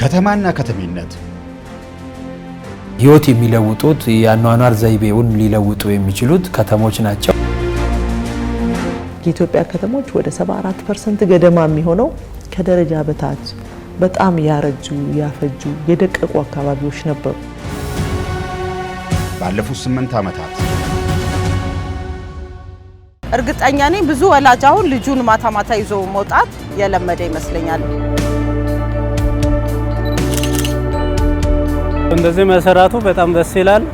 ከተማና ከተሜነት ህይወት የሚለውጡት የአኗኗር ዘይቤውን ሊለውጡ የሚችሉት ከተሞች ናቸው። የኢትዮጵያ ከተሞች ወደ 74% ገደማ የሚሆነው ከደረጃ በታች በጣም ያረጁ ያፈጁ የደቀቁ አካባቢዎች ነበሩ። ባለፉት 8 ዓመታት እርግጠኛ ነኝ ብዙ ወላጅ አሁን ልጁን ማታ ማታ ይዞ መውጣት የለመደ ይመስለኛል። እንደዚህ መሰራቱ በጣም ደስ ይላል።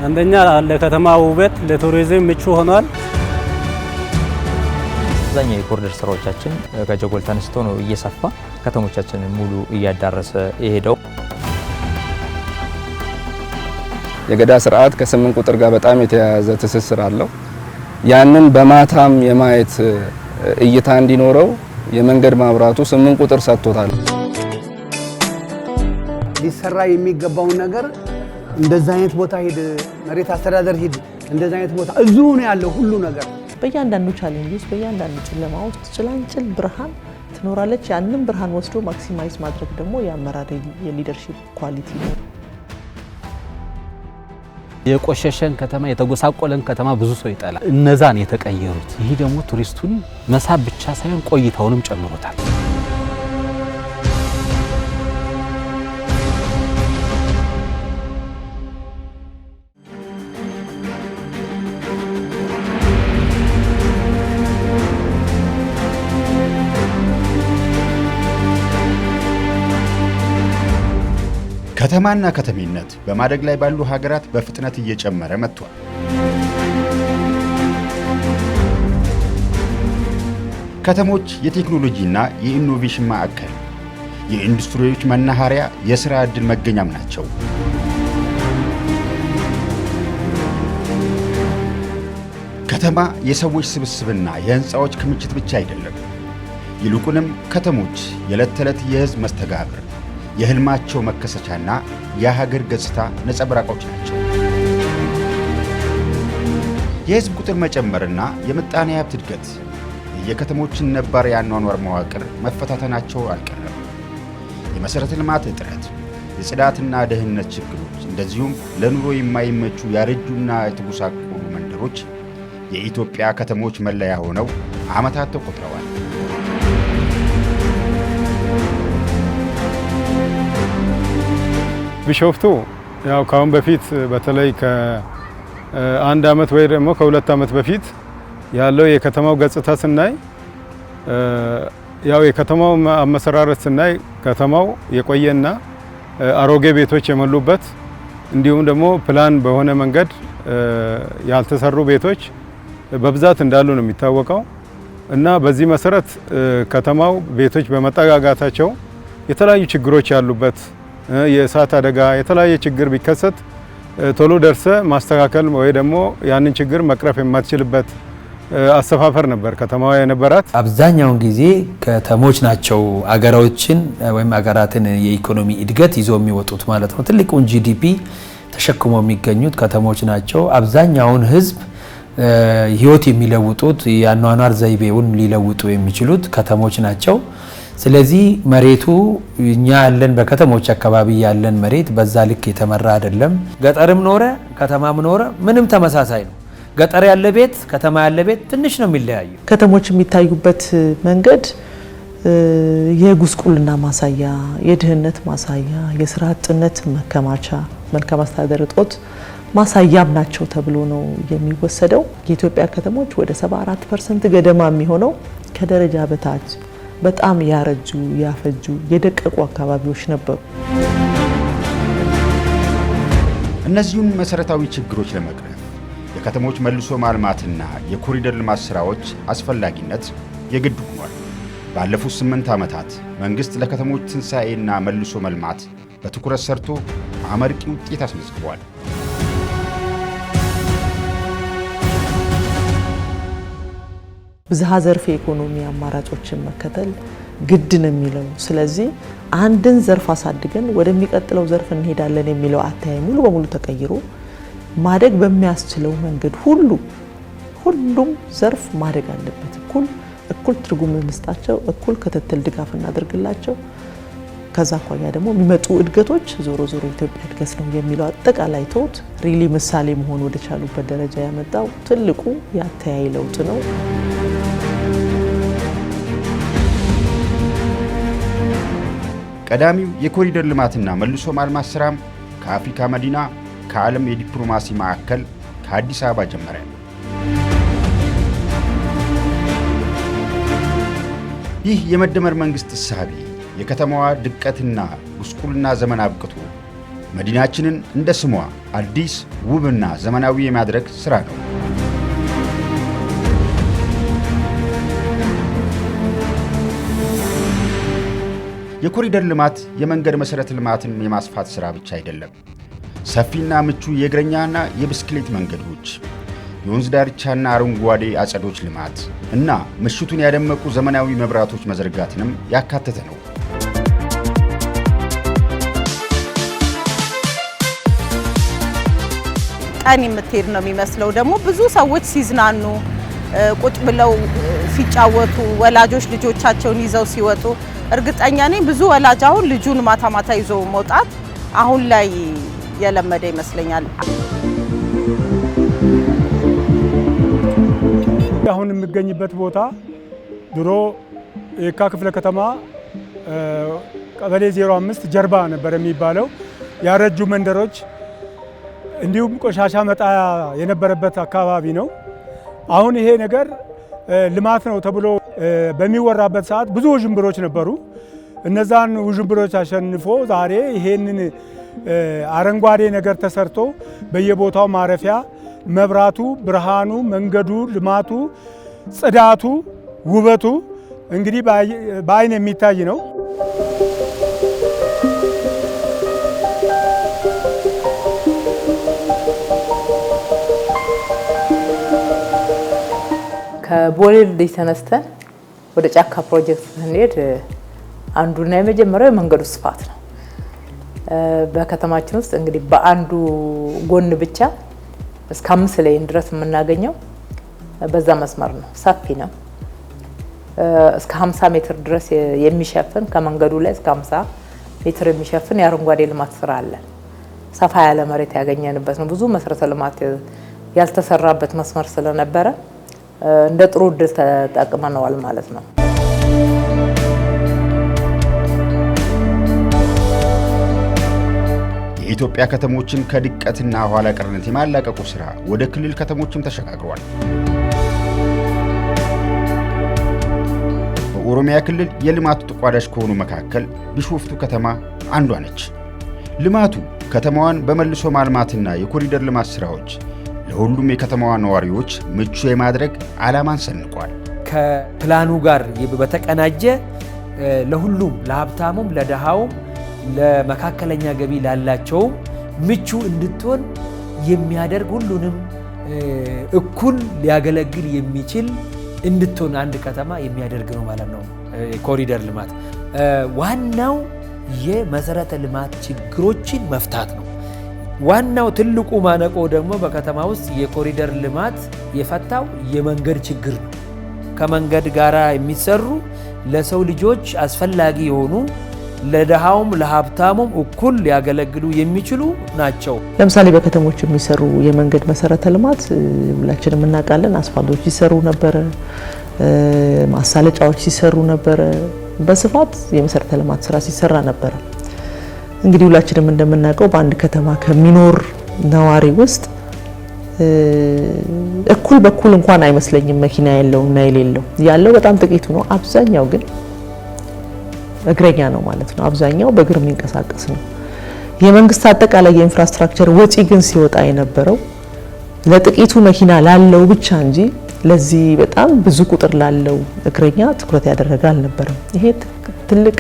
አንደኛ ለከተማ ውበት ለቱሪዝም ምቹ ሆኗል። አብዛኛው የኮሪደር ስራዎቻችን ከጀጎል ተነስቶ ነው እየሰፋ ከተሞቻችንን ሙሉ እያዳረሰ የሄደው። የገዳ ስርዓት ከ8 ቁጥር ጋር በጣም የተያያዘ ትስስር አለው። ያንን በማታም የማየት እይታ እንዲኖረው የመንገድ ማብራቱ 8 ቁጥር ሰጥቶታል። ሊሰራ የሚገባው ነገር እንደዛ አይነት ቦታ ሄድ፣ መሬት አስተዳደር ሄድ፣ እንደዛ አይነት ቦታ እዚሁ ነው ያለው ሁሉ ነገር። በእያንዳንዱ ቻሌንጅ ውስጥ በእያንዳንዱ ጨለማ ውስጥ ጭላንጭል ብርሃን ትኖራለች። ያንን ብርሃን ወስዶ ማክሲማይዝ ማድረግ ደግሞ የአመራር የሊደርሺፕ ኳሊቲ ነው። የቆሸሸን ከተማ የተጎሳቆለን ከተማ ብዙ ሰው ይጠላል። እነዛን የተቀየሩት ይሄ ደግሞ ቱሪስቱን መሳብ ብቻ ሳይሆን ቆይታውንም ጨምሮታል። ከተማና ከተሜነት በማደግ ላይ ባሉ ሀገራት በፍጥነት እየጨመረ መጥቷል። ከተሞች የቴክኖሎጂና የኢኖቬሽን ማዕከል፣ የኢንዱስትሪዎች መናኸሪያ፣ የሥራ ዕድል መገኛም ናቸው። ከተማ የሰዎች ስብስብና የሕንፃዎች ክምችት ብቻ አይደለም። ይልቁንም ከተሞች የዕለት ተዕለት የሕዝብ መስተጋብር፣ የህልማቸው መከሰቻና የሀገር ገጽታ ነጸብራቆች ናቸው። የህዝብ ቁጥር መጨመርና የምጣኔ ሀብት እድገት የከተሞችን ነባር የአኗኗር መዋቅር መፈታተናቸው አልቀረም። የመሠረተ ልማት እጥረት፣ የጽዳትና ደህንነት ችግሮች፣ እንደዚሁም ለኑሮ የማይመቹ ያረጁና የተጎሳቆሉ መንደሮች የኢትዮጵያ ከተሞች መለያ ሆነው ዓመታት ተቆጥረዋል። ቢሾፍቱ ያው ካሁን በፊት በተለይ ከአንድ አመት ወይ ደግሞ ከ2 አመት በፊት ያለው የከተማው ገጽታ ስናይ ያው የከተማው አመሰራረት ስናይ ከተማው የቆየና አሮጌ ቤቶች የሞሉበት እንዲሁም ደግሞ ፕላን በሆነ መንገድ ያልተሰሩ ቤቶች በብዛት እንዳሉ ነው የሚታወቀው እና በዚህ መሰረት ከተማው ቤቶች በመጠጋጋታቸው የተለያዩ ችግሮች ያሉበት የእሳት አደጋ የተለያየ ችግር ቢከሰት ቶሎ ደርሰ ማስተካከል ወይ ደግሞ ያንን ችግር መቅረፍ የማትችልበት አሰፋፈር ነበር ከተማዋ የነበራት። አብዛኛውን ጊዜ ከተሞች ናቸው አገሮችን ወይም አገራትን የኢኮኖሚ እድገት ይዘው የሚወጡት ማለት ነው። ትልቁን ጂዲፒ ተሸክሞ የሚገኙት ከተሞች ናቸው። አብዛኛውን ህዝብ ህይወት የሚለውጡት የአኗኗር ዘይቤውን ሊለውጡ የሚችሉት ከተሞች ናቸው። ስለዚህ መሬቱ እኛ ያለን በከተሞች አካባቢ ያለን መሬት በዛ ልክ የተመራ አይደለም። ገጠርም ኖረ ከተማም ኖረ ምንም ተመሳሳይ ነው። ገጠር ያለ ቤት ከተማ ያለ ቤት ትንሽ ነው የሚለያዩ። ከተሞች የሚታዩበት መንገድ የጉስቁልና ማሳያ፣ የድህነት ማሳያ፣ የስራ አጥነት መከማቻ፣ መልካም አስተዳደር እጦት ማሳያም ናቸው ተብሎ ነው የሚወሰደው። የኢትዮጵያ ከተሞች ወደ 74% ገደማ የሚሆነው ከደረጃ በታች በጣም ያረጁ ያፈጁ የደቀቁ አካባቢዎች ነበሩ። እነዚሁን መሰረታዊ ችግሮች ለመቅረፍ የከተሞች መልሶ ማልማትና የኮሪደር ልማት ስራዎች አስፈላጊነት የግድ ሆኗል። ባለፉት 8 ዓመታት መንግስት ለከተሞች ትንሣኤና መልሶ መልማት በትኩረት ሰርቶ አመርቂ ውጤት አስመዝግቧል። ብዝሃ ዘርፍ የኢኮኖሚ አማራጮችን መከተል ግድ ነው የሚለው። ስለዚህ አንድን ዘርፍ አሳድገን ወደሚቀጥለው ዘርፍ እንሄዳለን የሚለው አተያይ ሙሉ በሙሉ ተቀይሮ ማደግ በሚያስችለው መንገድ ሁሉም ዘርፍ ማደግ አለበት። እኩል ትርጉም እንስጣቸው፣ እኩል ክትትል ድጋፍ እናደርግላቸው። ከዛ አኳያ ደግሞ የሚመጡ እድገቶች ዞሮ ዞሮ ኢትዮጵያ እድገት ነው የሚለው አጠቃላይ ቶት ሪሊ ምሳሌ መሆን ወደ ቻሉበት ደረጃ ያመጣው ትልቁ ያተያይ ለውጥ ነው። ቀዳሚው የኮሪደር ልማትና መልሶ ማልማት ስራም ከአፍሪካ መዲና ከዓለም የዲፕሎማሲ ማዕከል ከአዲስ አበባ ጀመረ። ይህ የመደመር መንግስት እሳቤ የከተማዋ ድቀትና ጉስቁልና ዘመን አብቅቶ መዲናችንን እንደ ስሟ አዲስ ውብና ዘመናዊ የማድረግ ስራ ነው። የኮሪደር ልማት የመንገድ መሰረተ ልማትን የማስፋት ስራ ብቻ አይደለም። ሰፊና ምቹ የእግረኛና የብስክሌት መንገዶች፣ የወንዝ ዳርቻና አረንጓዴ አጸዶች ልማት እና ምሽቱን ያደመቁ ዘመናዊ መብራቶች መዘርጋትንም ያካተተ ነው። ቀን የምትሄድ ነው የሚመስለው። ደግሞ ብዙ ሰዎች ሲዝናኑ ቁጭ ብለው ሲጫወቱ ወላጆች ልጆቻቸውን ይዘው ሲወጡ እርግጠኛ ነኝ ብዙ ወላጅ አሁን ልጁን ማታ ማታ ይዞ መውጣት አሁን ላይ የለመደ ይመስለኛል። አሁን የሚገኝበት ቦታ ድሮ የካ ክፍለ ከተማ ቀበሌ 05 ጀርባ ነበር የሚባለው። ያረጁ መንደሮች እንዲሁም ቆሻሻ መጣያ የነበረበት አካባቢ ነው። አሁን ይሄ ነገር ልማት ነው ተብሎ በሚወራበት ሰዓት ብዙ ውዥንብሮች ነበሩ። እነዛን ውዥንብሮች አሸንፎ ዛሬ ይሄንን አረንጓዴ ነገር ተሰርቶ በየቦታው ማረፊያ፣ መብራቱ፣ ብርሃኑ፣ መንገዱ፣ ልማቱ፣ ጽዳቱ፣ ውበቱ እንግዲህ በአይን የሚታይ ነው። ከቦሌ ድልድይ ተነስተን ወደ ጫካ ፕሮጀክት ስንሄድ አንዱና የመጀመሪያው የመንገዱ ስፋት ነው። በከተማችን ውስጥ እንግዲህ በአንዱ ጎን ብቻ እስከ 5 ሌን ድረስ የምናገኘው በዛ መስመር ነው። ሰፊ ነው። እስከ 50 ሜትር ድረስ የሚሸፍን ከመንገዱ ላይ እስከ 50 ሜትር የሚሸፍን የአረንጓዴ ልማት ስራ አለ። ሰፋ ያለ መሬት ያገኘንበት ነው። ብዙ መሰረተ ልማት ያልተሰራበት መስመር ስለነበረ እንደ ጥሩ እድል ተጠቅመነዋል ማለት ነው። የኢትዮጵያ ከተሞችን ከድቀትና ኋላ ቀርነት የማላቀቁ ስራ ወደ ክልል ከተሞችም ተሸጋግሯል። በኦሮሚያ ክልል የልማቱ ተቋዳሽ ከሆኑ መካከል ቢሾፍቱ ከተማ አንዷ ነች። ልማቱ ከተማዋን በመልሶ ማልማትና የኮሪደር ልማት ስራዎች ለሁሉም የከተማዋ ነዋሪዎች ምቹ የማድረግ ዓላማን ሰንቋል። ከፕላኑ ጋር በተቀናጀ ለሁሉም ለሀብታሙም፣ ለደሃውም፣ ለመካከለኛ ገቢ ላላቸውም ምቹ እንድትሆን የሚያደርግ ሁሉንም እኩል ሊያገለግል የሚችል እንድትሆን አንድ ከተማ የሚያደርግ ነው ማለት ነው። ኮሪደር ልማት ዋናው የመሰረተ ልማት ችግሮችን መፍታት ነው። ዋናው ትልቁ ማነቆ ደግሞ በከተማ ውስጥ የኮሪደር ልማት የፈታው የመንገድ ችግር ነው። ከመንገድ ጋር የሚሰሩ ለሰው ልጆች አስፈላጊ የሆኑ ለደሃውም ለሀብታሙም እኩል ሊያገለግሉ የሚችሉ ናቸው። ለምሳሌ በከተሞች የሚሰሩ የመንገድ መሰረተ ልማት ሁላችንም እናውቃለን። አስፋልቶች ሲሰሩ ነበረ፣ ማሳለጫዎች ሲሰሩ ነበረ፣ በስፋት የመሰረተ ልማት ስራ ሲሰራ ነበረ። እንግዲህ ሁላችንም እንደምናውቀው በአንድ ከተማ ከሚኖር ነዋሪ ውስጥ እኩል በኩል እንኳን አይመስለኝም መኪና ያለውና የሌለው ያለው በጣም ጥቂቱ ነው። አብዛኛው ግን እግረኛ ነው ማለት ነው። አብዛኛው በእግር የሚንቀሳቀስ ነው። የመንግስት አጠቃላይ የኢንፍራስትራክቸር ወጪ ግን ሲወጣ የነበረው ለጥቂቱ መኪና ላለው ብቻ እንጂ ለዚህ በጣም ብዙ ቁጥር ላለው እግረኛ ትኩረት ያደረገ አልነበረም። ይሄ ትልቅ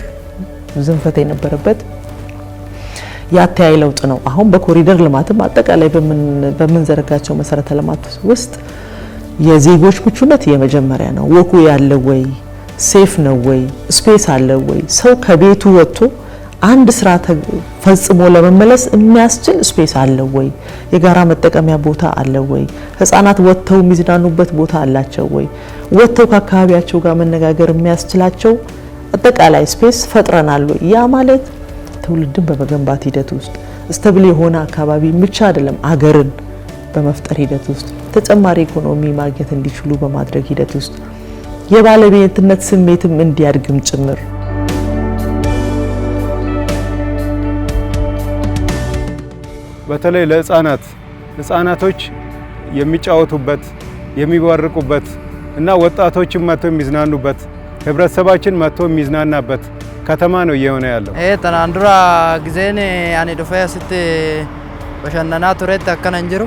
ዝንፈት የነበረበት ያተያይ ለውጥ ነው። አሁን በኮሪደር ልማትም አጠቃላይ በምንዘረጋቸው መሰረተ ልማት ውስጥ የዜጎች ምቹነት የመጀመሪያ ነው። ወኩ ያለው ወይ ሴፍ ነው ወይ ስፔስ አለው ወይ ሰው ከቤቱ ወጥቶ አንድ ስራ ፈጽሞ ለመመለስ የሚያስችል ስፔስ አለው ወይ የጋራ መጠቀሚያ ቦታ አለው ወይ ህፃናት ወጥተው የሚዝናኑበት ቦታ አላቸው ወይ ወጥተው ከአካባቢያቸው ጋር መነጋገር የሚያስችላቸው አጠቃላይ ስፔስ ፈጥረናል። ያ ማለት ትውልድን በመገንባት ሂደት ውስጥ ስቴብል የሆነ አካባቢ ብቻ አይደለም፣ አገርን በመፍጠር ሂደት ውስጥ ተጨማሪ ኢኮኖሚ ማግኘት እንዲችሉ በማድረግ ሂደት ውስጥ የባለቤትነት ስሜትም እንዲያድግም ጭምር። በተለይ ለህፃናቶች የሚጫወቱበት የሚባርቁበት እና ወጣቶችን መጥቶ የሚዝናኑበት ህብረተሰባችን መጥቶ የሚዝናናበት ከተማ ነው እየሆነ ያለው። ተናንዱራ ጊዜን አኔ ዶፋ ስት በሸነና ቱሬት አከነንጅሩ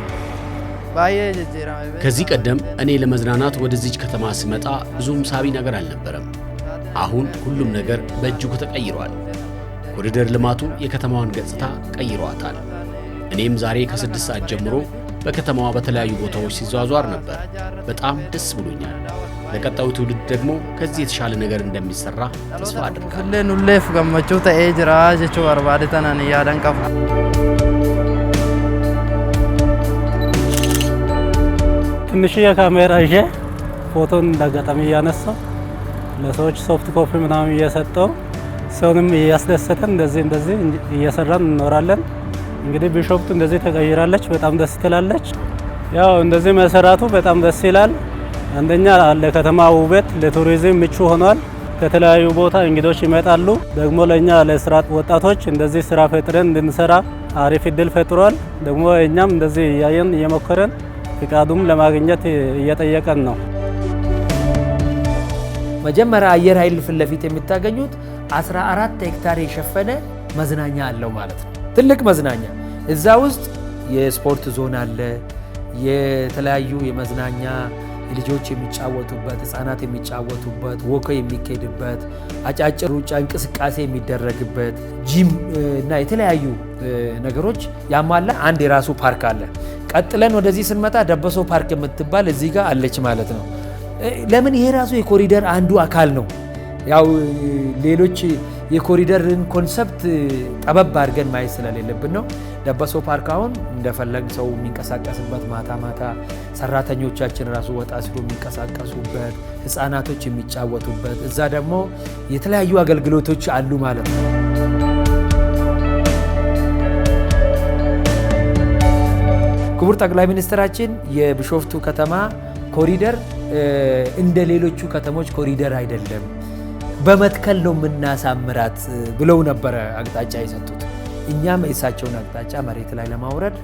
ከዚህ ቀደም እኔ ለመዝናናት ወደዚች ከተማ ስመጣ ብዙም ሳቢ ነገር አልነበረም። አሁን ሁሉም ነገር በእጅጉ ተቀይሯል። ኮሪደር ልማቱ የከተማዋን ገጽታ ቀይሯታል። እኔም ዛሬ ከ6 ሰዓት ጀምሮ በከተማዋ በተለያዩ ቦታዎች ሲዟዟር ነበር። በጣም ደስ ብሎኛል። ለቀጣዩ ትውልድ ደግሞ ከዚህ የተሻለ ነገር እንደሚሰራ ተስፋ አድርጋለሁ። ሁሌፍ ገመቹ ተኤ ጅራ ጀቹ በርባዴተናን ያደንቀፋ ትንሽዬ ካሜራ ይዤ ፎቶን እንዳጋጣሚ እያነሳው ለሰዎች ሶፍት ኮፒ ምናምን እየሰጠው ሰውንም እያስደሰተን እንደዚህ እየሰራን እንኖራለን። እንግዲህ ቢሾፍቱ እንደዚህ ተቀይራለች። በጣም ደስ ትላለች። ያው እንደዚህ መሰራቱ በጣም ደስ ይላል። አንደኛ ለከተማ ውበት ለቱሪዝም ምቹ ሆኗል። ከተለያዩ ቦታ እንግዶች ይመጣሉ። ደግሞ ለኛ ለስራ ወጣቶች እንደዚህ ስራ ፈጥረን እንድንሰራ አሪፍ እድል ፈጥሯል። ደግሞ እኛም እንደዚህ እያየን እየሞከረን ፍቃዱም ለማግኘት እየጠየቀን ነው። መጀመሪያ አየር ኃይል ፊት ለፊት የምታገኙት 14 ሄክታር የሸፈነ መዝናኛ አለው ማለት ነው። ትልቅ መዝናኛ እዛ ውስጥ የስፖርት ዞን አለ። የተለያዩ የመዝናኛ ልጆች የሚጫወቱበት፣ ህፃናት የሚጫወቱበት፣ ወኮ የሚካሄድበት፣ አጫጭር ሩጫ እንቅስቃሴ የሚደረግበት፣ ጂም እና የተለያዩ ነገሮች ያሟላ አንድ የራሱ ፓርክ አለ። ቀጥለን ወደዚህ ስንመጣ ደበሶ ፓርክ የምትባል እዚህ ጋር አለች ማለት ነው። ለምን ይሄ ራሱ የኮሪደር አንዱ አካል ነው። ያው ሌሎች የኮሪደርን ኮንሰፕት ጠበብ አድርገን ማየት ስለሌለብን ነው። ደበሶ ፓርክ አሁን እንደፈለግ ሰው የሚንቀሳቀስበት፣ ማታ ሰራተኞቻችን ራሱ ወጣ ሲሉ የሚንቀሳቀሱበት፣ ህፃናቶች የሚጫወቱበት፣ እዛ ደግሞ የተለያዩ አገልግሎቶች አሉ ማለት ነው። ክቡር ጠቅላይ ሚኒስትራችን የቢሾፍቱ ከተማ ኮሪደር እንደ ሌሎቹ ከተሞች ኮሪደር አይደለም፣ በመትከል ነው የምናሳምራት ብለው ነበረ አቅጣጫ የሰጡት። እኛም የእሳቸውን አቅጣጫ መሬት ላይ ለማውረድ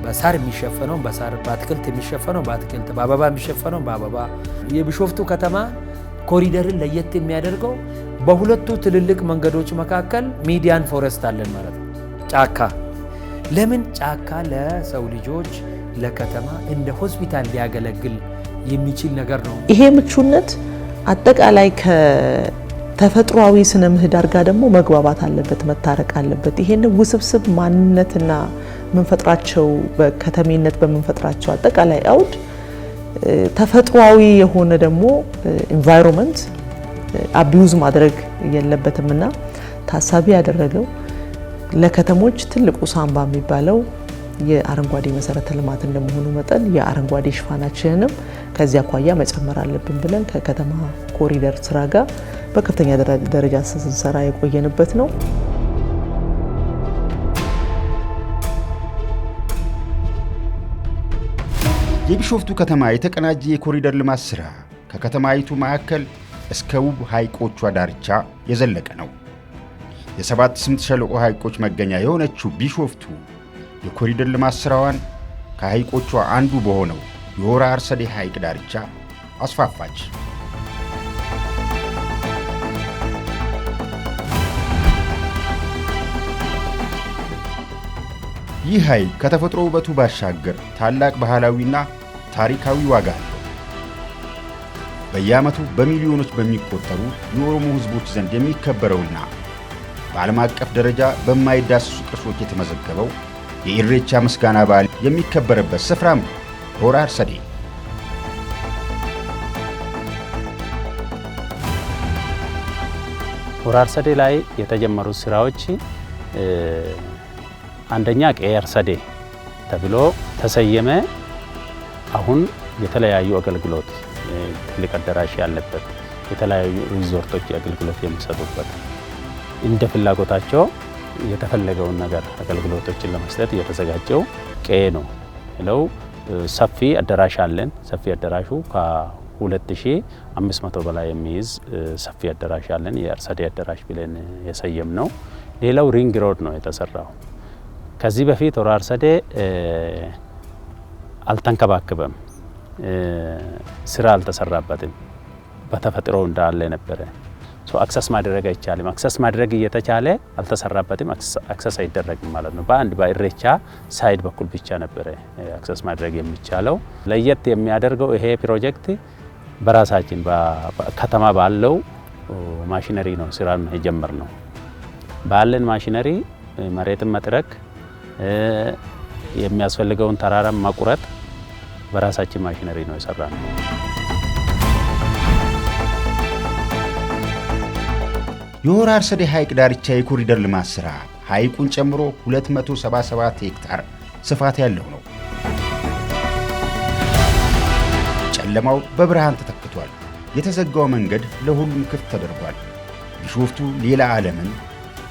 በሳር የሚሸፈነው በሳር፣ በአትክልት የሚሸፈነው በአትክልት፣ በአበባ የሚሸፈነው በአበባ። የቢሾፍቱ ከተማ ኮሪደርን ለየት የሚያደርገው በሁለቱ ትልልቅ መንገዶች መካከል ሚዲያን ፎረስት አለን ማለት ነው። ጫካ። ለምን ጫካ ለሰው ልጆች ለከተማ እንደ ሆስፒታል ሊያገለግል የሚችል ነገር ነው። ይሄ ምቹነት አጠቃላይ ከተፈጥሯዊ ስነ ምህዳር ጋር ደግሞ መግባባት አለበት፣ መታረቅ አለበት። ይሄን ውስብስብ ማንነትና ምንፈጥራቸው በከተሜነት በምንፈጥራቸው አጠቃላይ አውድ ተፈጥሯዊ የሆነ ደግሞ ኢንቫይሮንመንት አቢዩዝ ማድረግ የለበትምና ታሳቢ ያደረገው ለከተሞች ትልቁ ሳምባ የሚባለው የአረንጓዴ መሰረተ ልማት እንደመሆኑ መጠን የአረንጓዴ ሽፋናችንንም ከዚያ አኳያ መጨመር አለብን ብለን ከከተማ ኮሪደር ስራ ጋር በከፍተኛ ደረጃ ስንሰራ የቆየንበት ነው። የቢሾፍቱ ከተማ የተቀናጀ የኮሪደር ልማት ስራ ከከተማይቱ ማዕከል እስከ ውብ ሐይቆቿ ዳርቻ የዘለቀ ነው። የ7-8 ሸለቆ ሐይቆች መገኛ የሆነችው ቢሾፍቱ የኮሪደር ልማት ስራዋን ከሐይቆቿ አንዱ በሆነው የሆራ አርሰዴ ሐይቅ ዳርቻ አስፋፋች። ይህ ሐይቅ ከተፈጥሮ ውበቱ ባሻገር ታላቅ ባህላዊና ታሪካዊ ዋጋ አለው። በየዓመቱ በሚሊዮኖች በሚቆጠሩ የኦሮሞ ሕዝቦች ዘንድ የሚከበረውና በዓለም አቀፍ ደረጃ በማይዳሰሱ ቅርሶች የተመዘገበው የኢሬቻ ምስጋና በዓል የሚከበርበት ስፍራም ሆራ አርሰዴ። ሆራ አርሰዴ ላይ የተጀመሩት ስራዎች አንደኛ ቀይ አርሰዴ ተብሎ ተሰየመ። አሁን የተለያዩ አገልግሎት ትልቅ አዳራሽ ያለበት የተለያዩ ሪዞርቶች አገልግሎት የሚሰጡበት እንደ ፍላጎታቸው የተፈለገውን ነገር አገልግሎቶችን ለመስጠት የተዘጋጀው ቀዬ ነው ለው ሰፊ አዳራሽ አለን። ሰፊ አዳራሹ ከ2500 በላይ የሚይዝ ሰፊ አዳራሽ አለን። የአርሰዴ አዳራሽ ብለን የሰየም ነው። ሌላው ሪንግ ሮድ ነው የተሰራው። ከዚህ በፊት ሆራ አርሰዴ አልተንከባከበም፣ ስራ አልተሰራበትም። በተፈጥሮ እንዳለ ነበረ። አክሰስ ማድረግ አይቻልም። አክሰስ ማድረግ እየተቻለ አልተሰራበትም። አክሰስ አይደረግም ማለት ነው። በአንድ በኢሬቻ ሳይድ በኩል ብቻ ነበረ አክሰስ ማድረግ የሚቻለው። ለየት የሚያደርገው ይሄ ፕሮጀክት በራሳችን ከተማ ባለው ማሽነሪ ነው ስራን የጀመርነው። ባለን ማሽነሪ መሬትን መጥረግ፣ የሚያስፈልገውን ተራራም መቁረጥ በራሳችን ማሽነሪ ነው የሰራነው። የሆራ አርሰዴ ሐይቅ ዳርቻ የኮሪደር ልማት ሥራ ሐይቁን ጨምሮ 277 ሄክታር ስፋት ያለው ነው። ጨለማው በብርሃን ተተክቷል። የተዘጋው መንገድ ለሁሉም ክፍት ተደርጓል። ቢሾፍቱ ሌላ ዓለምን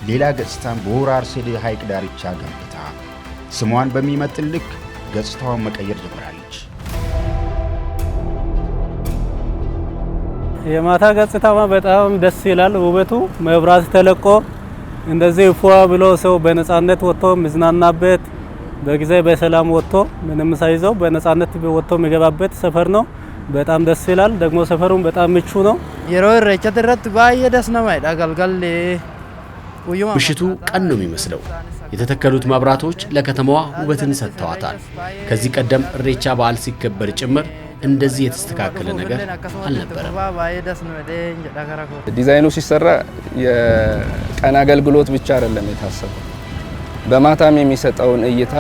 ሌላ ገጽታን በሆራ አርሰዴ ሐይቅ ዳርቻ ገንብታ ስሟን በሚመጥን ልክ ገጽታዋን መቀየር ጀምራለች። የማታ ገጽታማ በጣም ደስ ይላል። ውበቱ መብራት ተለቆ እንደዚህ ፏ ብሎ ሰው በነፃነት ወጥቶ ምዝናናበት በጊዜ በሰላም ወጥቶ ምንም ሳይዘው በነፃነት ወጥቶ የሚገባበት ሰፈር ነው። በጣም ደስ ይላል። ደግሞ ሰፈሩም በጣም ምቹ ነው። የሮ ኢሬቻ ተረት ባየ ደስ ነው ማይዳ ገልገል ምሽቱ ቀን ነው የሚመስለው። የተተከሉት መብራቶች ለከተማዋ ውበትን ሰጥተዋታል። ከዚህ ቀደም ኢሬቻ በዓል ሲከበር ጭምር እንደዚህ የተስተካከለ ነገር አልነበረም። ዲዛይኑ ሲሰራ የቀን አገልግሎት ብቻ አይደለም የታሰበው። በማታም የሚሰጠውን እይታ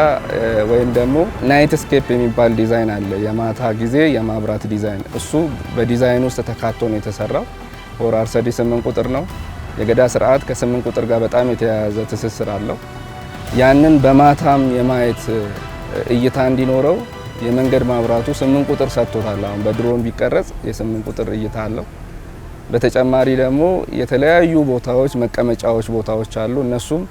ወይም ደግሞ ናይት ስኬፕ የሚባል ዲዛይን አለ። የማታ ጊዜ የማብራት ዲዛይን፣ እሱ በዲዛይኑ ውስጥ ተካቶ ነው የተሰራው። ሆራ አርሰዴ 8 ቁጥር ነው። የገዳ ስርዓት ከ8 ቁጥር ጋር በጣም የተያያዘ ትስስር አለው። ያንን በማታም የማየት እይታ እንዲኖረው የመንገድ ማብራቱ 8 ቁጥር ሰጥቶታል። አሁን በድሮን ቢቀረጽ የ8 ቁጥር እይታ አለው። በተጨማሪ ደግሞ የተለያዩ ቦታዎች መቀመጫዎች ቦታዎች አሉ። እነሱም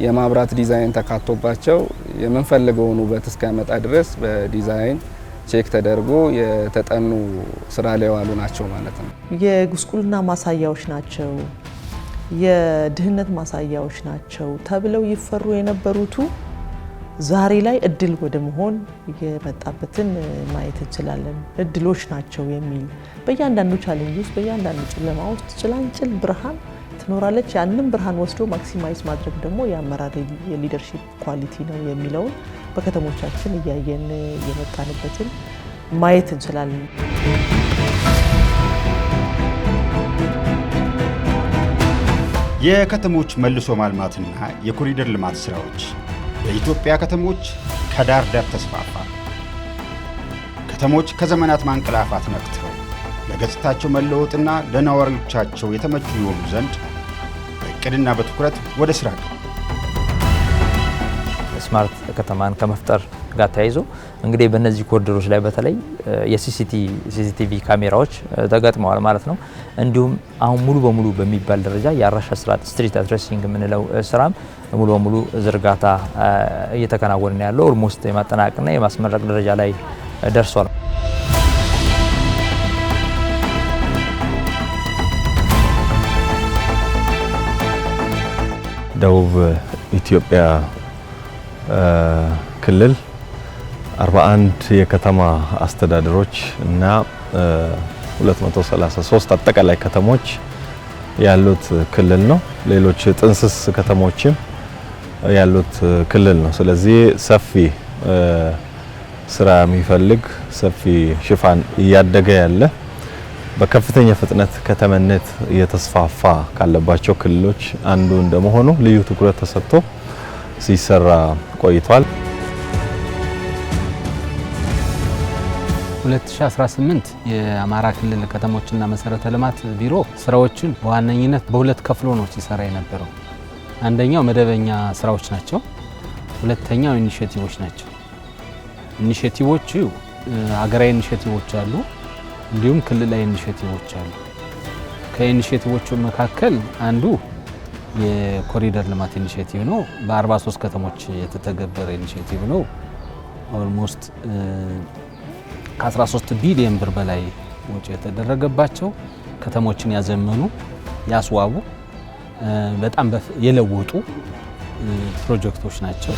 የማብራት ዲዛይን ተካቶባቸው የምንፈልገውን ውበት እስኪያመጣ ድረስ በዲዛይን ቼክ ተደርጎ የተጠኑ ስራ ላይ ዋሉ ናቸው ማለት ነው። የጉስቁልና ማሳያዎች ናቸው፣ የድህነት ማሳያዎች ናቸው ተብለው ይፈሩ የነበሩቱ ዛሬ ላይ እድል ወደ መሆን የመጣበትን ማየት እንችላለን። እድሎች ናቸው የሚል በእያንዳንዱ ቻሌንጅ ውስጥ በእያንዳንዱ ጨለማ ውስጥ ጭላንጭል ብርሃን ትኖራለች። ያንን ብርሃን ወስዶ ማክሲማይዝ ማድረግ ደግሞ የአመራር የሊደርሺፕ ኳሊቲ ነው የሚለውን በከተሞቻችን እያየን የመጣንበትን ማየት እንችላለን። የከተሞች መልሶ ማልማትና የኮሪደር ልማት ስራዎች በኢትዮጵያ ከተሞች ከዳር ዳር ተስፋፋ። ከተሞች ከዘመናት ማንቀላፋት ነቅተው ለገጽታቸው መለወጥና ለነዋሪዎቻቸው የተመቹ ይሆኑ ዘንድ በእቅድና በትኩረት ወደ ስራ ገቡ። ስማርት ከተማን ከመፍጠር ጋር ተያይዞ እንግዲህ በእነዚህ ኮሪደሮች ላይ በተለይ የሲሲቲቪ ካሜራዎች ተገጥመዋል ማለት ነው። እንዲሁም አሁን ሙሉ በሙሉ በሚባል ደረጃ የአድራሻ ስርዓት ስትሪት አድሬሲንግ የምንለው ስራም ሙሉ በሙሉ ዝርጋታ እየተከናወነ ያለው ኦልሞስት የማጠናቀቅና የማስመረቅ ደረጃ ላይ ደርሷል። ደቡብ ኢትዮጵያ ክልል 41 የከተማ አስተዳደሮች እና 233 አጠቃላይ ከተሞች ያሉት ክልል ነው። ሌሎች ጥንስስ ከተሞችም ያሉት ክልል ነው። ስለዚህ ሰፊ ስራ የሚፈልግ ሰፊ ሽፋን እያደገ ያለ በከፍተኛ ፍጥነት ከተማነት እየተስፋፋ ካለባቸው ክልሎች አንዱ እንደመሆኑ ልዩ ትኩረት ተሰጥቶ ሲሰራ ቆይቷል። 2018 የአማራ ክልል ከተሞችና መሰረተ ልማት ቢሮ ስራዎችን በዋነኝነት በሁለት ከፍሎ ነው ሲሰራ የነበረው። አንደኛው መደበኛ ስራዎች ናቸው፣ ሁለተኛው ኢኒሼቲቮች ናቸው። ኢኒሼቲቮቹ ሀገራዊ ኢኒሼቲቮች አሉ፣ እንዲሁም ክልላዊ ኢኒሼቲቮች አሉ። ከኢኒሼቲቮቹ መካከል አንዱ የኮሪደር ልማት ኢኒሼቲቭ ነው። በ43 ከተሞች የተተገበረ ኢኒሼቲቭ ነው። ኦልሞስት ከ13 ቢሊዮን ብር በላይ ወጪ የተደረገባቸው ከተሞችን ያዘመኑ ያስዋቡ በጣም የለወጡ ፕሮጀክቶች ናቸው።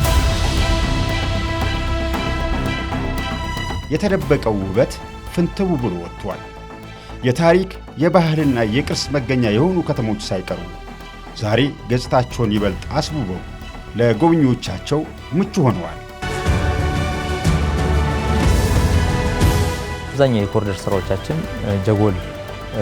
የተደበቀው ውበት ፍንትው ብሎ ወጥቷል። የታሪክ የባህልና የቅርስ መገኛ የሆኑ ከተሞች ሳይቀሩ ዛሬ ገጽታቸውን ይበልጥ አስውበው ለጎብኚዎቻቸው ምቹ ሆነዋል። አብዛኛው የኮሪደር ስራዎቻችን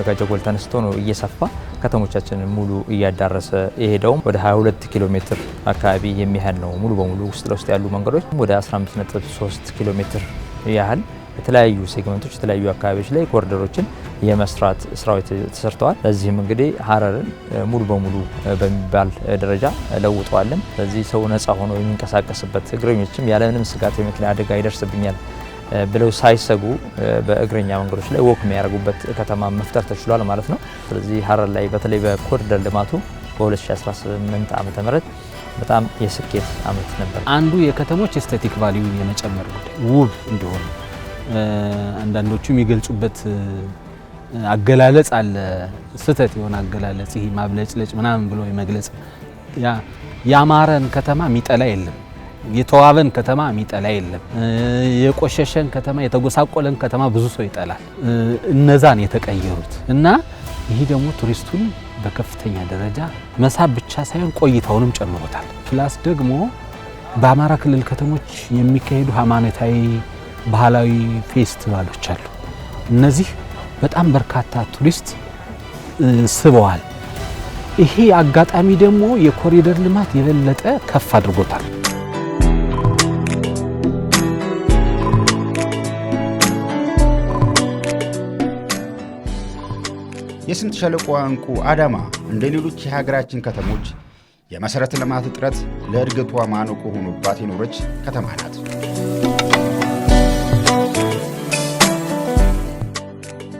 ከጀጎል ተነስቶ ነው እየሰፋ ከተሞቻችንን ሙሉ እያዳረሰ የሄደው። ወደ 22 ኪሎ ሜትር አካባቢ የሚያህል ነው ሙሉ በሙሉ ውስጥ ለውስጥ ያሉ መንገዶች ወደ 15.3 ኪሎ ሜትር ያህል የተለያዩ ሴግመንቶች የተለያዩ አካባቢዎች ላይ ኮሪደሮችን የመስራት ስራዎች ተሰርተዋል። ለዚህም እንግዲህ ሀረርን ሙሉ በሙሉ በሚባል ደረጃ ለውጠዋለን። ስለዚህ ሰው ነፃ ሆኖ የሚንቀሳቀስበት እግረኞችም ያለምንም ስጋት የመኪና አደጋ ይደርስብኛል ብለው ሳይሰጉ በእግረኛ መንገዶች ላይ ወክ የሚያደርጉበት ከተማ መፍጠር ተችሏል ማለት ነው። ስለዚህ ሀረር ላይ በተለይ በኮሪደር ልማቱ በ2018 ዓመተ ምህረት በጣም የስኬት ዓመት ነበር። አንዱ የከተሞች ኤስቴቲክ ቫልዩ የመጨመር ጉዳይ ውብ እንደሆነ አንዳንዶቹ የሚገልጹበት አገላለጽ አለ። ስህተት የሆነ አገላለጽ ይሄ ማብለጭለጭ ምናምን ብሎ የመግለጽ ያማረን ከተማ የሚጠላ የለም። የተዋበን ከተማ የሚጠላ የለም። የቆሸሸን ከተማ የተጎሳቆለን ከተማ ብዙ ሰው ይጠላል። እነዛን የተቀየሩት እና ይሄ ደግሞ ቱሪስቱን በከፍተኛ ደረጃ መሳብ ብቻ ሳይሆን ቆይታውንም ጨምሮታል። ፕላስ ደግሞ በአማራ ክልል ከተሞች የሚካሄዱ ሃይማኖታዊ ባህላዊ ፌስቲቫሎች አሉ። እነዚህ በጣም በርካታ ቱሪስት ስበዋል። ይሄ አጋጣሚ ደግሞ የኮሪደር ልማት የበለጠ ከፍ አድርጎታል። የስምጥ ሸለቆ እንቁ አዳማ እንደ ሌሎች የሀገራችን ከተሞች የመሰረተ ልማት እጥረት ለእድገቷ ማነቆ ሆኖባት የኖረች ከተማ ናት።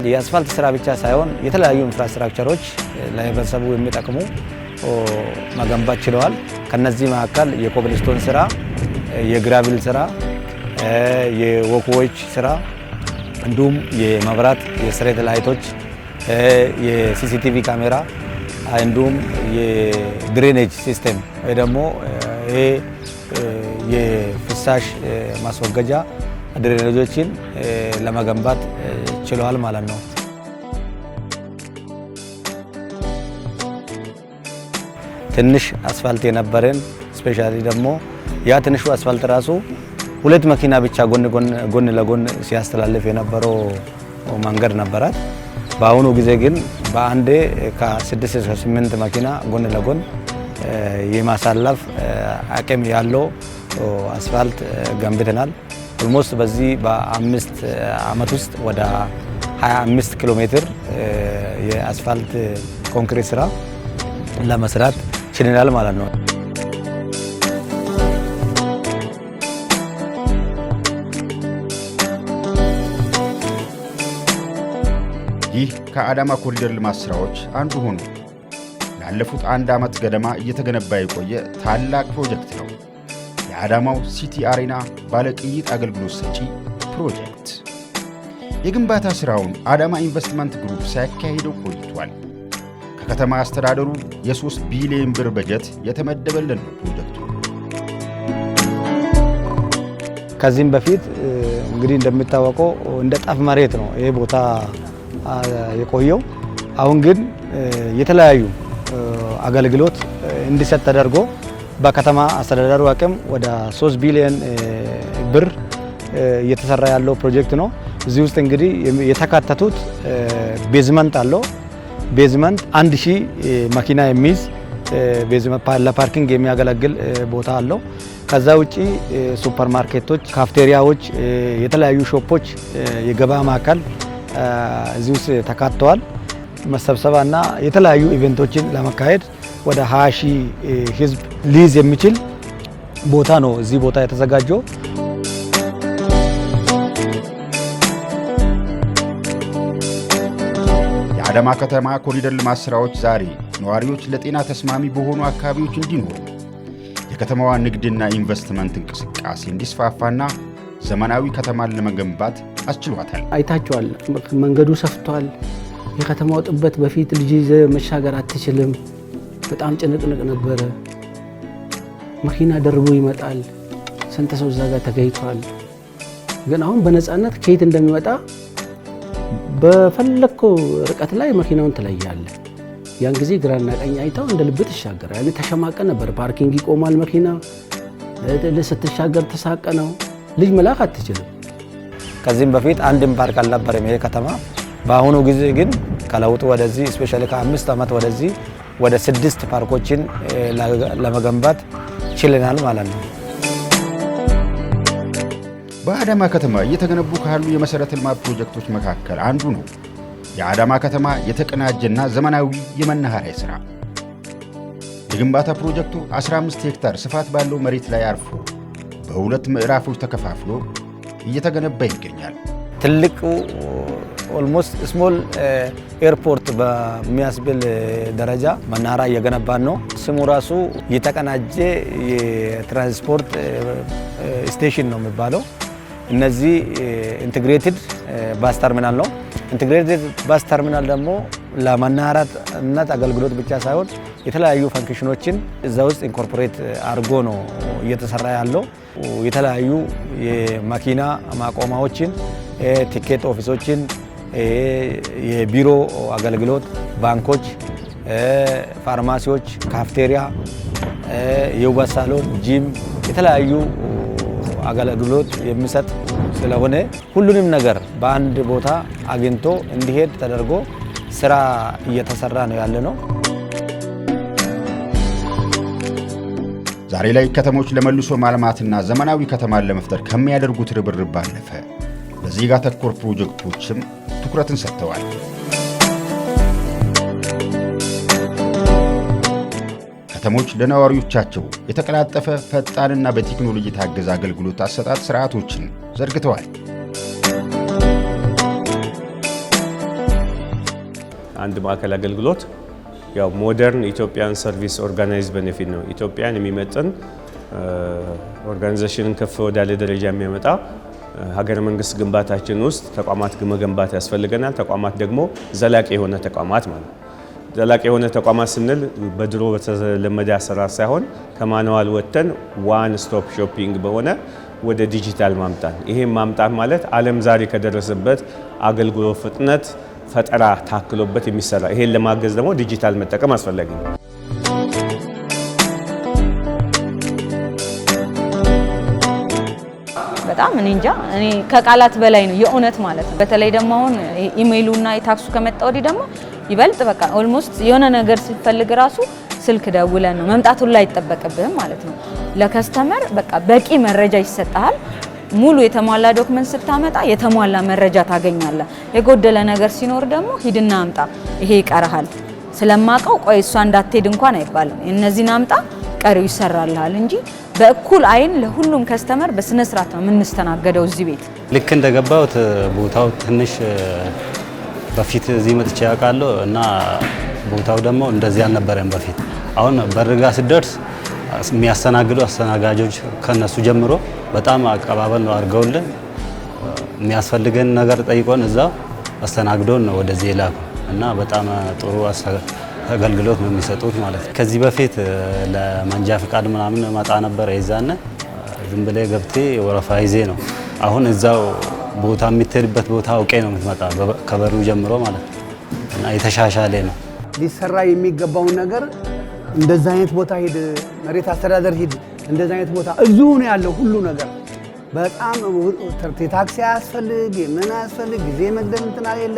የአስፋልት ስራ ብቻ ሳይሆን የተለያዩ ኢንፍራስትራክቸሮች ለህብረተሰቡ የሚጠቅሙ መገንባት ችለዋል። ከነዚህ መካከል የኮብልስቶን ስራ፣ የግራቪል ስራ፣ የወክዎች ስራ እንዲሁም የመብራት የስትሬት ላይቶች፣ የሲሲቲቪ ካሜራ እንዲሁም የድሬኔጅ ሲስተም ወይ ደግሞ የፍሳሽ ማስወገጃ ድሬኔጆችን ለመገንባት ችለዋል ማለት ነው። ትንሽ አስፋልት የነበረን ስፔሻሊ ደግሞ ያ ትንሹ አስፋልት ራሱ ሁለት መኪና ብቻ ጎን ለጎን ሲያስተላልፍ የነበረው መንገድ ነበራት። በአሁኑ ጊዜ ግን በአንዴ ከ6 እስከ 8 መኪና ጎን ለጎን የማሳለፍ አቅም ያለው አስፋልት ገንብተናል። ኦልሞስት በዚህ በ5 ዓመት ውስጥ ወደ 25 ኪሎ ሜትር የአስፋልት ኮንክሪት ስራ ለመስራት ችለናል ማለት ነው። ይህ ከአዳማ ኮሪደር ልማት ስራዎች አንዱ ሆኖ ላለፉት 1 ዓመት ገደማ እየተገነባ የቆየ ታላቅ ፕሮጀክት ነው። የአዳማው ሲቲ አሬና ባለቅይጥ አገልግሎት ሰጪ ፕሮጀክት። የግንባታ ስራውን አዳማ ኢንቨስትመንት ግሩፕ ሲያካሂደው ቆይቷል። ከከተማ አስተዳደሩ የ3 ቢሊዮን ብር በጀት የተመደበልን ነው ፕሮጀክቱ። ከዚህም በፊት እንግዲህ እንደሚታወቀው እንደ ጣፍ መሬት ነው ይሄ ቦታ የቆየው። አሁን ግን የተለያዩ አገልግሎት እንዲሰጥ ተደርጎ በከተማ አስተዳደሩ አቅም ወደ 3 ቢሊዮን ብር እየተሰራ ያለው ፕሮጀክት ነው። እዚህ ውስጥ እንግዲህ የተካተቱት ቤዝመንት አለው። ቤዝመንት 1000 መኪና የሚይዝ ቤዝመንት ለፓርኪንግ የሚያገለግል ቦታ አለው። ከዛ ውጪ ሱፐር ማርኬቶች፣ ካፍቴሪያዎች፣ የተለያዩ ሾፖች፣ የገበያ ማዕከል እዚህ ውስጥ ተካተዋል። መሰብሰባና የተለያዩ ኢቨንቶችን ለማካሄድ ወደ 20,000 ህዝብ ሊይዝ የሚችል ቦታ ነው እዚህ ቦታ የተዘጋጀው። የአዳማ ከተማ ኮሪደር ልማት ስራዎች ዛሬ ነዋሪዎች ለጤና ተስማሚ በሆኑ አካባቢዎች እንዲኖሩ የከተማዋ ንግድና ኢንቨስትመንት እንቅስቃሴ እንዲስፋፋና ዘመናዊ ከተማን ለመገንባት አስችሏታል። አይታችኋል፣ መንገዱ ሰፍቷል። የከተማው ጥበት በፊት ልጅ ይዘህ መሻገር አትችልም። በጣም ጭንቅንቅ ነበረ። መኪና ደርቦ ይመጣል። ስንት ሰው እዛ ጋር ተገኝቷል። ግን አሁን በነፃነት ከየት እንደሚመጣ በፈለከው ርቀት ላይ መኪናውን ትለያለህ። ያን ጊዜ ግራና ቀኝ አይታው እንደ ልብ ትሻገራለህ። ያኔ ተሸማቀ ነበር። ፓርኪንግ ይቆማል መኪና ስትሻገር ተሳቀ ነው። ልጅ መላክ አትችልም። ከዚህም በፊት አንድም ፓርክ አልነበረም ይሄ ከተማ። በአሁኑ ጊዜ ግን ከለውጡ ወደዚህ ስፔሻሊ ከ5 ዓመት ወደዚህ ወደ 6 ፓርኮችን ለመገንባት ችለናል ማለት ነው። በአዳማ ከተማ እየተገነቡ ካሉ የመሰረተ ልማት ፕሮጀክቶች መካከል አንዱ ነው የአዳማ ከተማ የተቀናጀና ዘመናዊ የመናኸሪያ ስራ። የግንባታ ፕሮጀክቱ 15 ሄክታር ስፋት ባለው መሬት ላይ አርፎ በሁለት ምዕራፎች ተከፋፍሎ እየተገነባ ይገኛል። ትልቁ ኦልሞስት ስሞል ኤርፖርት በሚያስብል ደረጃ መናኸሪያ እየገነባን ነው። ስሙ ራሱ የተቀናጀ የትራንስፖርት ስቴሽን ነው የሚባለው። እነዚህ ኢንቴግሬትድ ባስ ተርሚናል ነው። ኢንቴግሬትድ ባስ ተርሚናል ደግሞ ለመናኸሪያነት አገልግሎት ብቻ ሳይሆን የተለያዩ ፈንክሽኖችን እዛ ውስጥ ኢንኮርፖሬት አድርጎ ነው እየተሰራ ያለው። የተለያዩ የመኪና ማቆሚያዎችን፣ ቲኬት ኦፊሶችን፣ የቢሮ አገልግሎት፣ ባንኮች፣ ፋርማሲዎች፣ ካፍቴሪያ፣ የውበት ሳሎን፣ ጂም የተለያዩ አገልግሎት የሚሰጥ ስለሆነ ሁሉንም ነገር በአንድ ቦታ አግኝቶ እንዲሄድ ተደርጎ ስራ እየተሰራ ነው ያለ ነው። ዛሬ ላይ ከተሞች ለመልሶ ማልማትና ዘመናዊ ከተማን ለመፍጠር ከሚያደርጉት ርብርብ ባለፈ ለዜጋ ተኮር ፕሮጀክቶችም ትኩረትን ሰጥተዋል። ከተሞች ለነዋሪዎቻቸው የተቀላጠፈ ፈጣንና በቴክኖሎጂ የታገዘ አገልግሎት አሰጣጥ ስርዓቶችን ዘርግተዋል። አንድ ማዕከል አገልግሎት ያው ሞደርን ኢትዮጵያን ሰርቪስ ኦርጋናይዝ ቤኔፊት ነው። ኢትዮጵያን የሚመጥን ኦርጋናይዜሽንን ከፍ ወዳለ ደረጃ የሚያመጣ ሀገረ መንግስት ግንባታችን ውስጥ ተቋማት መገንባት ያስፈልገናል። ተቋማት ደግሞ ዘላቂ የሆነ ተቋማት ማለት ነው። ዘላቂ የሆነ ተቋማት ስንል በድሮ በተለመደ አሰራር ሳይሆን ከማኑዋል ወጥተን ዋን ስቶፕ ሾፒንግ በሆነ ወደ ዲጂታል ማምጣት። ይሄን ማምጣት ማለት ዓለም ዛሬ ከደረሰበት አገልግሎት ፍጥነት ፈጠራ ታክሎበት የሚሰራ። ይሄን ለማገዝ ደግሞ ዲጂታል መጠቀም አስፈላጊ ነው። በጣም እኔ እንጃ እኔ ከቃላት በላይ ነው የእውነት ማለት ነው። በተለይ ደግሞ አሁን ኢሜይሉና የታክሱ ከመጣ ወዲህ ደግሞ ይበልጥ በቃ ኦልሞስት የሆነ ነገር ሲፈልግ ራሱ ስልክ ደውለን ነው መምጣቱን ላይ አይጠበቅብህም ማለት ነው። ለከስተመር በቃ በቂ መረጃ ይሰጣል። ሙሉ የተሟላ ዶክመንት ስታመጣ የተሟላ መረጃ ታገኛለህ። የጎደለ ነገር ሲኖር ደግሞ ሂድና አምጣ፣ ይሄ ይቀርሃል ስለማቀው ቆይ እሷ እንዳትሄድ እንኳን አይባልም። እነዚህን አምጣ ቀሪው ይሰራልሃል እንጂ በእኩል አይን ለሁሉም ከስተመር በስነ ስርዓት ነው የምንስተናገደው እዚህ ቤት። ልክ እንደገባሁት ቦታው ትንሽ በፊት እዚህ መጥቼ ያውቃለሁ እና ቦታው ደግሞ እንደዚህ አልነበረም በፊት። አሁን በርጋ ስደርስ የሚያስተናግዱ አስተናጋጆች ከነሱ ጀምሮ በጣም አቀባበል ነው አድርገውልን የሚያስፈልገን ነገር ጠይቆን እዛ አስተናግዶን ነው ወደዚህ የላኩ እና በጣም ጥሩ አገልግሎት ነው የሚሰጡት ማለት ነው። ከዚህ በፊት ለመንጃ ፍቃድ ምናምን መጣ ነበር። የዛነ ዝም ብለህ ገብቴ ወረፋ ይዜ ነው። አሁን እዛው ቦታ የምትሄድበት ቦታ አውቄ ነው የምትመጣ ከበሩ ጀምሮ ማለት ነው እና የተሻሻለ ነው። ሊሰራ የሚገባውን ነገር እንደዛ አይነት ቦታ ሂድ፣ መሬት አስተዳደር ሂድ፣ እንደዛ አይነት ቦታ እዚሁ ነው ያለው ሁሉ ነገር። በጣም ታክሲ አያስፈልግ ምን አያስፈልግ ጊዜ መግደል እንትና የለ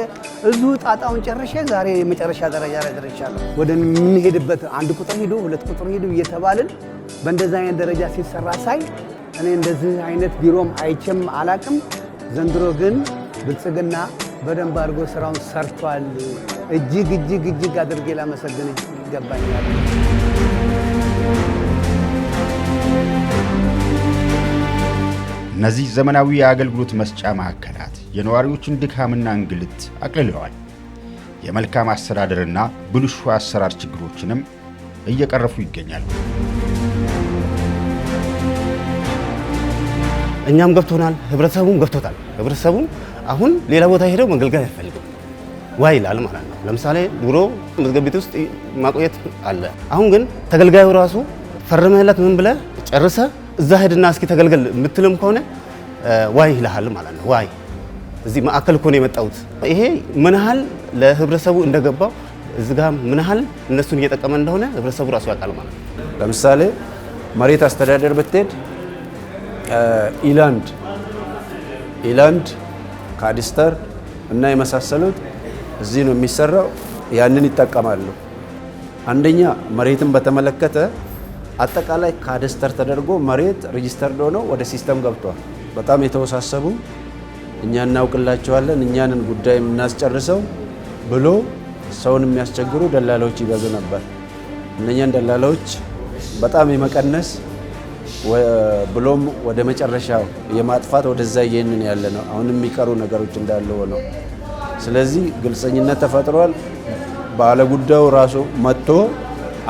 እዚሁ ጣጣውን ጨርሼ ዛሬ የመጨረሻ ደረጃ ላይ ደርሻለሁ። ወደ የምንሄድበት 1 ቁጥር ሂዱ 2 ቁጥር ሂዱ እየተባልን በእንደዛ አይነት ደረጃ ሲሰራ ሳይ እኔ እንደዚህ አይነት ቢሮም አይቼም አላቅም። ዘንድሮ ግን ብልጽግና በደንብ አድርጎ ስራውን ሰርቷል። እጅግ እጅግ እጅግ አድርጌ ላመሰግን ይገባኛል። እነዚህ ዘመናዊ የአገልግሎት መስጫ ማዕከላት የነዋሪዎችን ድካምና እንግልት አቅልለዋል። የመልካም አስተዳደርና ብልሹ አሰራር ችግሮችንም እየቀረፉ ይገኛሉ። እኛም ገብቶናል፣ ህብረተሰቡም ገብቶታል። ህብረተሰቡም አሁን ሌላ ቦታ ሄደው መገልገል አይፈልግም፣ ዋይ ይላል ማለት ነው። ለምሳሌ ድሮ መዝገብ ቤት ውስጥ ማቆየት አለ። አሁን ግን ተገልጋዩ ራሱ ፈርመህለት ምን ብለህ ጨርሰ እዛ ሄድና እስኪ ተገልገል የምትልም ከሆነ ዋይ ይልሃል ማለት ነው። ዋይ እዚህ ማዕከል እኮ ነው የመጣሁት። ይሄ ምን ያህል ለህብረተሰቡ እንደገባው እዚህ ጋር ምን ያህል እነሱን እየጠቀመ እንደሆነ ህብረተሰቡ ራሱ ያውቃል ማለት ነው። ለምሳሌ መሬት አስተዳደር ብትሄድ ኢላንድ ካዲስተር እና የመሳሰሉት እዚህ ነው የሚሰራው። ያንን ይጠቀማሉ። አንደኛ መሬትን በተመለከተ አጠቃላይ ካዲስተር ተደርጎ መሬት ሬጂስተርድ ሆኖ ወደ ሲስተም ገብቷል። በጣም የተወሳሰቡ እኛ እናውቅላቸዋለን እኛንን ጉዳይ የምናስጨርሰው ብሎ ሰውን የሚያስቸግሩ ደላላዎች ይበዙ ነበር። እነኛን ደላላዎች በጣም የመቀነስ ብሎም ወደ መጨረሻው የማጥፋት ወደዛ ይሄንን ያለ ነው። አሁን የሚቀሩ ነገሮች እንዳሉ ሆነው ስለዚህ ግልጸኝነት ተፈጥሯል። ባለጉዳዩ ራሱ መጥቶ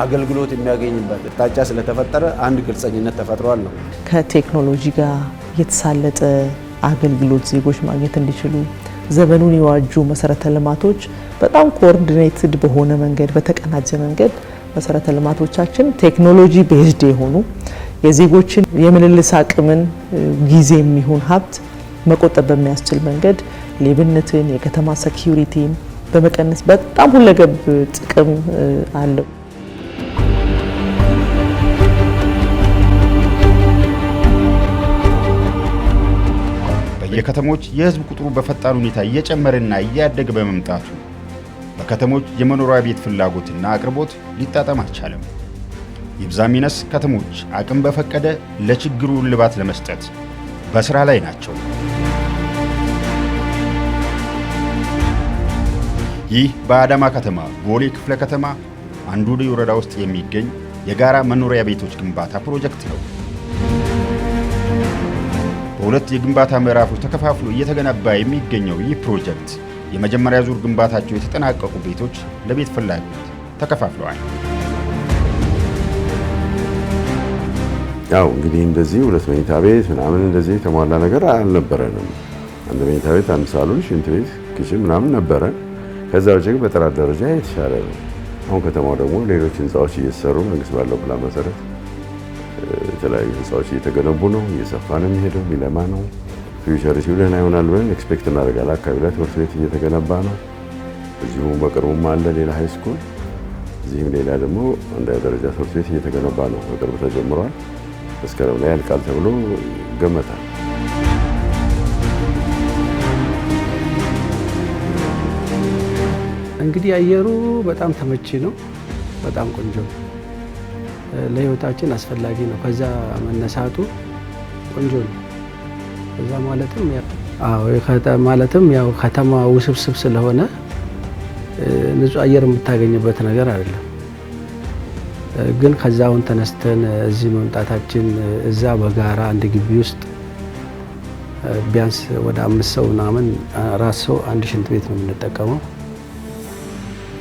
አገልግሎት የሚያገኝበት አቅጣጫ ስለተፈጠረ አንድ ግልጸኝነት ተፈጥሯል ነው። ከቴክኖሎጂ ጋር የተሳለጠ አገልግሎት ዜጎች ማግኘት እንዲችሉ ዘመኑን የዋጁ መሰረተ ልማቶች በጣም ኮኦርዲኔትድ በሆነ መንገድ በተቀናጀ መንገድ መሰረተ ልማቶቻችን ቴክኖሎጂ ቤዝድ የሆኑ የዜጎችን የምልልስ አቅምን ጊዜ የሚሆን ሀብት መቆጠብ በሚያስችል መንገድ ሌብነትን፣ የከተማ ሴኩሪቲን በመቀነስ በጣም ሁለገብ ጥቅም አለው። በየከተሞች የህዝብ ቁጥሩ በፈጣን ሁኔታ እየጨመረና እያደገ በመምጣቱ በከተሞች የመኖሪያ ቤት ፍላጎትና አቅርቦት ሊጣጣም አልቻለም። ይብዛም ይነስ ከተሞች አቅም በፈቀደ ለችግሩ እልባት ለመስጠት በስራ ላይ ናቸው። ይህ በአዳማ ከተማ ቦሌ ክፍለ ከተማ አንዱዴ ወረዳ ውስጥ የሚገኝ የጋራ መኖሪያ ቤቶች ግንባታ ፕሮጀክት ነው። በሁለት የግንባታ ምዕራፎች ተከፋፍሎ እየተገነባ የሚገኘው ይህ ፕሮጀክት የመጀመሪያ ዙር ግንባታቸው የተጠናቀቁ ቤቶች ለቤት ፍላጎት ተከፋፍለዋል። ያው እንግዲህ እንደዚህ ሁለት መኝታ ቤት ምናምን እንደዚህ የተሟላ ነገር አልነበረንም። አንድ መኝታ ቤት፣ አንድ ሳሎን፣ ሽንት ቤት፣ ኪችን ምናምን ነበረ። ከዛ ውጭ ግን በጥራት ደረጃ የተሻለ ነው። አሁን ከተማው ደግሞ ሌሎች ህንፃዎች እየተሰሩ መንግስት ባለው ፕላን መሰረት የተለያዩ ህንፃዎች እየተገነቡ ነው። እየሰፋ ነው የሚሄደው፣ የሚለማ ነው። ፊውቸሪቲው ደህና ይሆናል ብለን ኤክስፔክት እናደርጋለን። አካባቢ ላይ ትምህርት ቤት እየተገነባ ነው። እዚሁ በቅርቡም አለ ሌላ ሃይ ስኩል፣ እዚህም ሌላ ደግሞ አንደኛ ደረጃ ትምህርት ቤት እየተገነባ ነው። በቅርብ ተጀምሯል። መስከረም ላይ ያልቃል ተብሎ ይገመታል። እንግዲህ አየሩ በጣም ተመቺ ነው። በጣም ቆንጆ ነው። ለህይወታችን አስፈላጊ ነው። ከዛ መነሳቱ ቆንጆ ነው። ከዛ ማለትም ያው ከተማ ውስብስብ ስለሆነ ንጹህ አየር የምታገኝበት ነገር አይደለም። ግን ከዛውን ተነስተን እዚህ መምጣታችን እዛ በጋራ አንድ ግቢ ውስጥ ቢያንስ ወደ 5 ሰው ምናምን 4 ሰው አንድ ሽንት ቤት ነው የምንጠቀመው።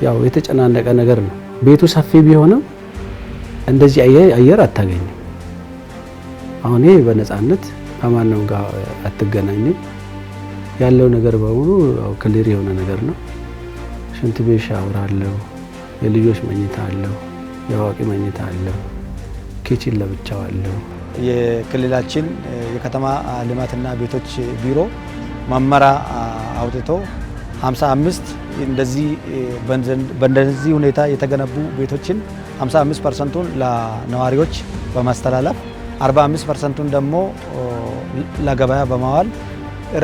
ያው የተጨናነቀ ነገር ነው። ቤቱ ሰፊ ቢሆንም እንደዚህ አየር አታገኝም። አሁን ይሄ በነፃነት ከማንም ጋር አትገናኝም። ያለው ነገር በሙሉ ክሊር የሆነ ነገር ነው። ሽንት ቤት ሻወር አለው፣ የልጆች መኝታ አለው፣ የአዋቂ መኝታ አለው፣ ኪችን ለብቻው አለው። የክልላችን የከተማ ልማትና ቤቶች ቢሮ መመሪያ አውጥቶ 55 እንደዚህ በእንደዚህ ሁኔታ የተገነቡ ቤቶችን 55%ን ለነዋሪዎች በማስተላለፍ 45%ን ደግሞ ለገበያ በማዋል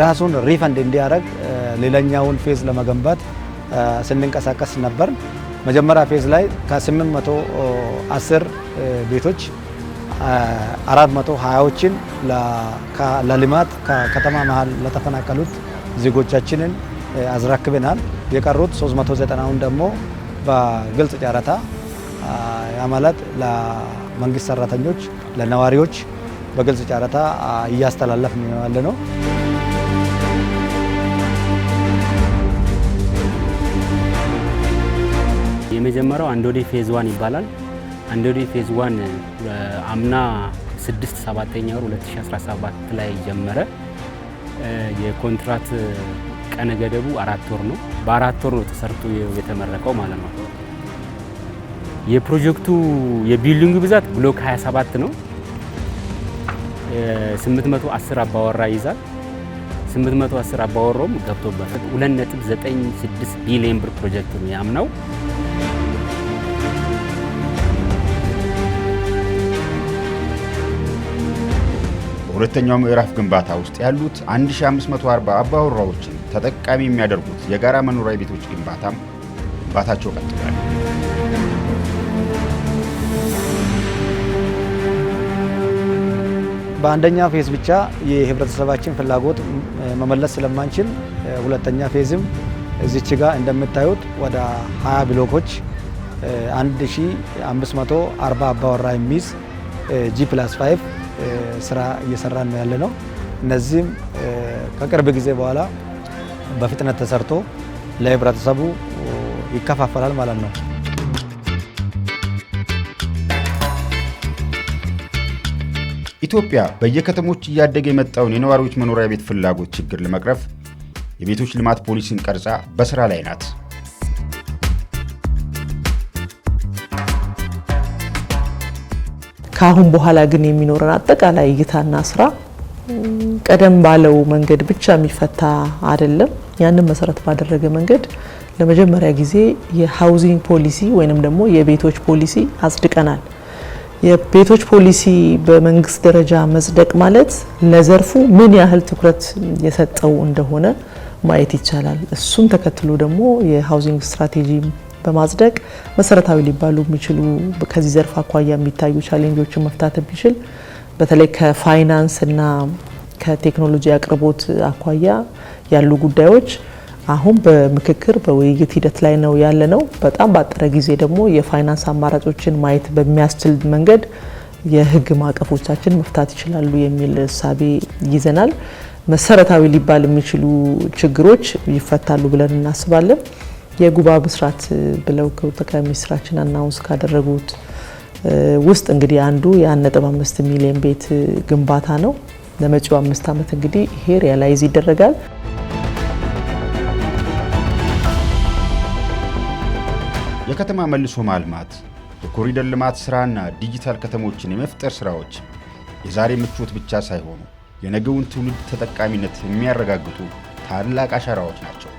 ራሱን ሪፈንድ እንዲያደርግ ሌላኛውን ፌዝ ለመገንባት ስንንቀሳቀስ ነበር። መጀመሪያ ፌዝ ላይ ከ810 ቤቶች 420ዎችን ለልማት ከከተማ መሀል ለተፈናቀሉት ዜጎቻችንን አዝራክበናል። የቀሩት 390ውን ደግሞ በግልጽ ጨረታ ማለት ለመንግስት ሰራተኞች፣ ለነዋሪዎች በግልጽ ጨረታ እያስተላለፍን ያለ ነው። የመጀመሪያው አንዶዲ ፌዝ 1 ይባላል። አንዶዲ ፌዝ 1 አምና 6/7 ወር 2017 ላይ ጀመረ። የኮንትራት ቀነ ገደቡ 4 ወር ነው። በ4 ወር ነው ተሰርቶ የተመረቀው ማለት ነው። የፕሮጀክቱ የቢልዲንግ ብዛት ብሎክ 27 ነው። 810 አባወራ ይዛል። 810 አባወራውም ገብቶበት 2.96 ቢሊዮን ብር ፕሮጀክት ነው ያምነው። በሁለተኛው ምዕራፍ ግንባታ ውስጥ ያሉት 1540 አባወራዎችን ተጠቃሚ የሚያደርጉት የጋራ መኖሪያ ቤቶች ግንባታቸው ቀጥሏል። በአንደኛ ፌዝ ብቻ የህብረተሰባችን ፍላጎት መመለስ ስለማንችል ሁለተኛ ፌዝም እዚች ጋር እንደምታዩት ወደ 20 ብሎኮች 1540 አባወራ የሚይዝ G+5 ስራ እየሰራን ነው ያለነው። እነዚህም ከቅርብ ጊዜ በኋላ በፍጥነት ተሰርቶ ለህብረተሰቡ ይከፋፈላል ማለት ነው። ኢትዮጵያ በየከተሞች እያደገ የመጣውን የነዋሪዎች መኖሪያ ቤት ፍላጎት ችግር ለመቅረፍ የቤቶች ልማት ፖሊሲን ቀርጻ በስራ ላይ ናት። ከአሁን በኋላ ግን የሚኖረን አጠቃላይ እይታና ስራ ቀደም ባለው መንገድ ብቻ የሚፈታ አይደለም። ያንን መሰረት ባደረገ መንገድ ለመጀመሪያ ጊዜ የሃውዚንግ ፖሊሲ ወይንም ደግሞ የቤቶች ፖሊሲ አጽድቀናል። የቤቶች ፖሊሲ በመንግስት ደረጃ መጽደቅ ማለት ለዘርፉ ምን ያህል ትኩረት የሰጠው እንደሆነ ማየት ይቻላል። እሱን ተከትሎ ደግሞ የሃውዚንግ ስትራቴጂ በማጽደቅ መሰረታዊ ሊባሉ የሚችሉ ከዚህ ዘርፍ አኳያ የሚታዩ ቻሌንጆችን መፍታት ቢችል በተለይ ከፋይናንስ እና ከቴክኖሎጂ አቅርቦት አኳያ ያሉ ጉዳዮች አሁን በምክክር በውይይት ሂደት ላይ ነው ያለነው። በጣም ባጠረ ጊዜ ደግሞ የፋይናንስ አማራጮችን ማየት በሚያስችል መንገድ የህግ ማዕቀፎቻችን መፍታት ይችላሉ የሚል እሳቤ ይዘናል። መሰረታዊ ሊባል የሚችሉ ችግሮች ይፈታሉ ብለን እናስባለን። የጉባ ብስራት ብለው ጠቅላይ ሚኒስትራችን አናውንስ ካደረጉት ውስጥ እንግዲህ አንዱ የ1.5 ሚሊዮን ቤት ግንባታ ነው። ለመጪው 5 ዓመት እንግዲህ ይሄ ሪያላይዝ ይደረጋል። የከተማ መልሶ ማልማት፣ የኮሪደር ልማት ስራና ዲጂታል ከተሞችን የመፍጠር ስራዎች የዛሬ ምቾት ብቻ ሳይሆኑ የነገውን ትውልድ ተጠቃሚነት የሚያረጋግጡ ታላቅ አሻራዎች ናቸው።